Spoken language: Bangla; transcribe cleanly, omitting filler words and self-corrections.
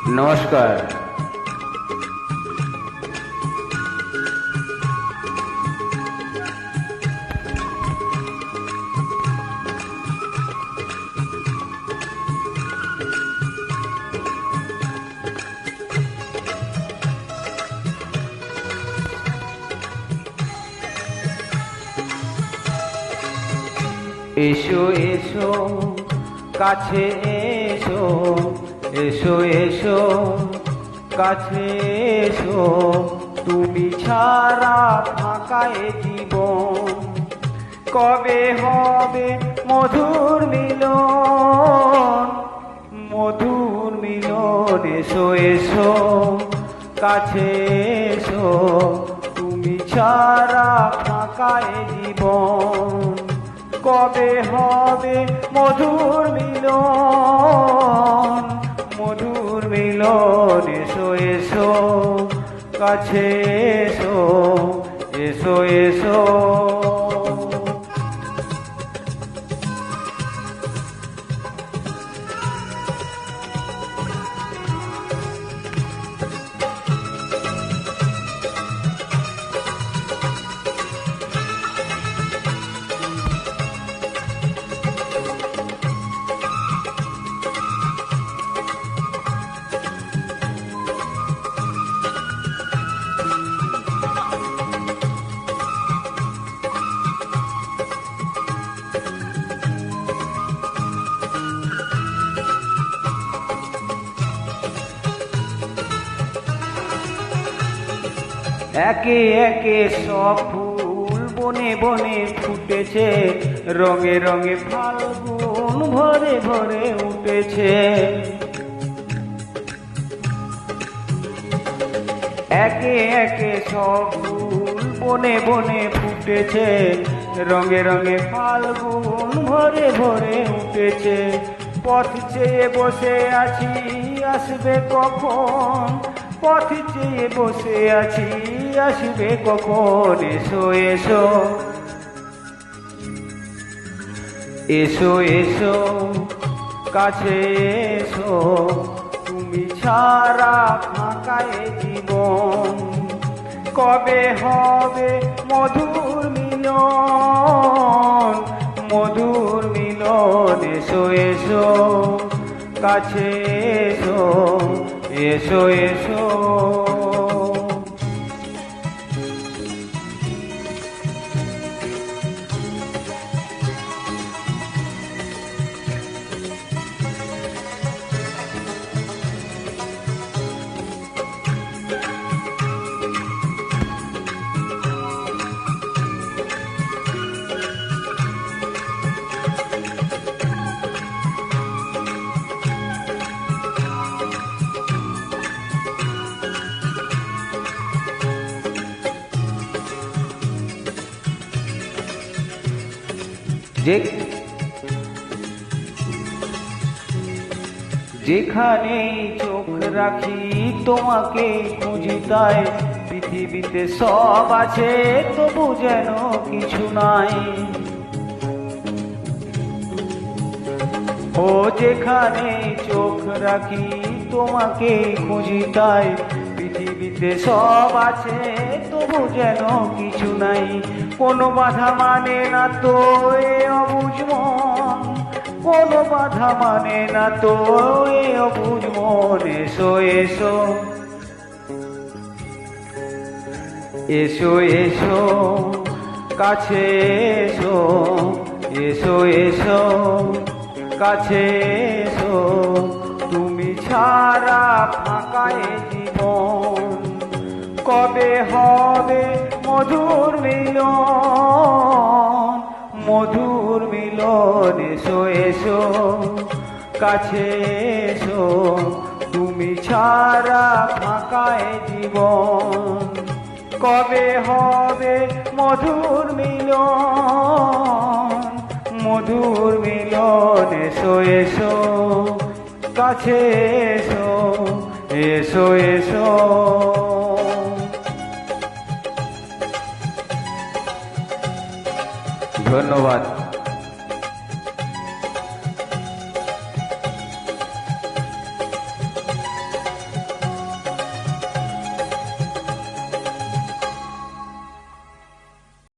নমস্কার। এসো এসো কাছে এসো, এসো এসো কাছে এসো, তুমি ছাড়া ফাঁকা এ জীবন, কবে হবে মধুর মিলন, মধুর মিলন। এসো এসো কাছে এসো, তুমি ছাড়া ফাঁকা এ জীবন, কবে হবে মধুর মিলন, মধুর মিলন। এসো এসো কাছে এসো, এসো এসো। একে একে সব ফুল বনে বনে ফুটেছে, রঙে রঙে ফাল্গুন ভরে ভরে উঠেছে। একে একে সব ফুল বনে বনে ফুটেছে, রঙে রঙে ফাল্গুন ভরে ভরে উঠেছে। পথ চেয়ে বসে আছি আসবে কখন, পথ চেয়ে বসে আছি আসবে কখন। এসো এসো, এসো এসো কাছে এসো, তুমি ছাড়া ফাঁকা এ জীবন, কবে হবে মধুর মিলন, মধুর মিলন। এসো এসো কাছে এসো, এসো এসো। যেখানে চোখ রাখি তোমাকে খুঁজি, তাই পৃথিবীতে সব আছে তবু যেন কিছু নাই। ও যেখানে চোখ রাখি তোমাকে খুঁজি, তাই পৃথিবীতে সব আছে তবু যেন কিছু নাই। কোনো বাধা মানে না তো এ অবুঝ মন, কোনো বাধা মানে না তো এ অবুঝ মন। এসো এসো, এসো এসো কাছে এসো, এসো এসো কাছে এসো, তুমি ছাড়া ফাঁকা এ জীবন, কবে হবে মধুর মিলন, মধুর মিলন। এসো এসো কাছে এসো, তুমি ছাড়া ফাঁকা এ জীবন, কবে হবে মধুর মিলন, মধুর মিলন। এসো এসো কাছে এসো, এসো এসো। ধন্যবাদ।